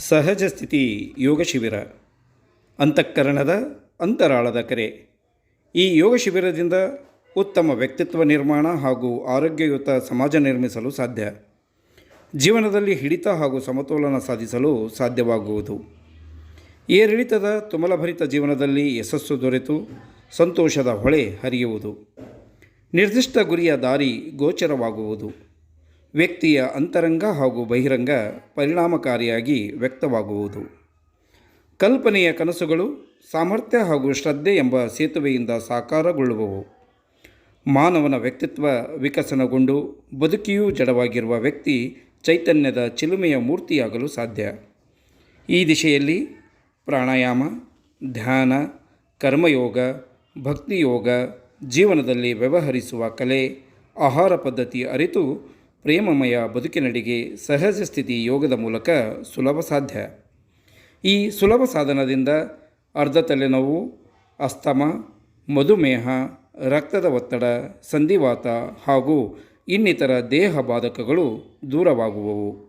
ಸಹಜ ಸ್ಥಿತಿ ಯೋಗ ಶಿಬಿರ ಅಂತಃಕರಣದ ಅಂತರಾಳದ ಕರೆ. ಈ ಯೋಗ ಶಿಬಿರದಿಂದ ಉತ್ತಮ ವ್ಯಕ್ತಿತ್ವ ನಿರ್ಮಾಣ ಹಾಗೂ ಆರೋಗ್ಯಯುತ ಸಮಾಜ ನಿರ್ಮಿಸಲು ಸಾಧ್ಯ. ಜೀವನದಲ್ಲಿ ಹಿಡಿತ ಹಾಗೂ ಸಮತೋಲನ ಸಾಧಿಸಲು ಸಾಧ್ಯವಾಗುವುದು. ಏರಿಳಿತದ ತುಮಲಭರಿತ ಜೀವನದಲ್ಲಿ ಯಶಸ್ಸು ದೊರೆತು ಸಂತೋಷದ ಹೊಳೆ ಹರಿಯುವುದು. ನಿರ್ದಿಷ್ಟ ಗುರಿಯ ದಾರಿ ಗೋಚರವಾಗುವುದು. ವ್ಯಕ್ತಿಯ ಅಂತರಂಗ ಹಾಗೂ ಬಹಿರಂಗ ಪರಿಣಾಮಕಾರಿಯಾಗಿ ವ್ಯಕ್ತವಾಗುವುದು. ಕಲ್ಪನೆಯ ಕನಸುಗಳು ಸಾಮರ್ಥ್ಯ ಹಾಗೂ ಶ್ರದ್ಧೆ ಎಂಬ ಸೇತುವೆಯಿಂದ ಸಾಕಾರಗೊಳ್ಳುವವು. ಮಾನವನ ವ್ಯಕ್ತಿತ್ವ ವಿಕಸನಗೊಂಡು ಬದುಕಿಯೂ ಜಡವಾಗಿರುವ ವ್ಯಕ್ತಿ ಚೈತನ್ಯದ ಚಿಲುಮೆಯ ಮೂರ್ತಿಯಾಗಲು ಸಾಧ್ಯ. ಈ ದಿಶೆಯಲ್ಲಿ ಪ್ರಾಣಾಯಾಮ, ಧ್ಯಾನ, ಕರ್ಮಯೋಗ, ಭಕ್ತಿಯೋಗ, ಜೀವನದಲ್ಲಿ ವ್ಯವಹರಿಸುವ ಕಲೆ, ಆಹಾರ ಪದ್ಧತಿ ಅರಿತು ಪ್ರೇಮಮಯ ಬದುಕಿನಡೆಗೆ ಸಹಜ ಸ್ಥಿತಿ ಯೋಗದ ಮೂಲಕ ಸುಲಭ ಸಾಧ್ಯ. ಈ ಸುಲಭ ಸಾಧನದಿಂದ ಅರ್ಧ ತಲೆನೋವು, ಅಸ್ತಮ, ಮಧುಮೇಹ, ರಕ್ತದ ಒತ್ತಡ, ಸಂಧಿವಾತ ಹಾಗೂ ಇನ್ನಿತರ ದೇಹ ಬಾಧಕಗಳು ದೂರವಾಗುವವು.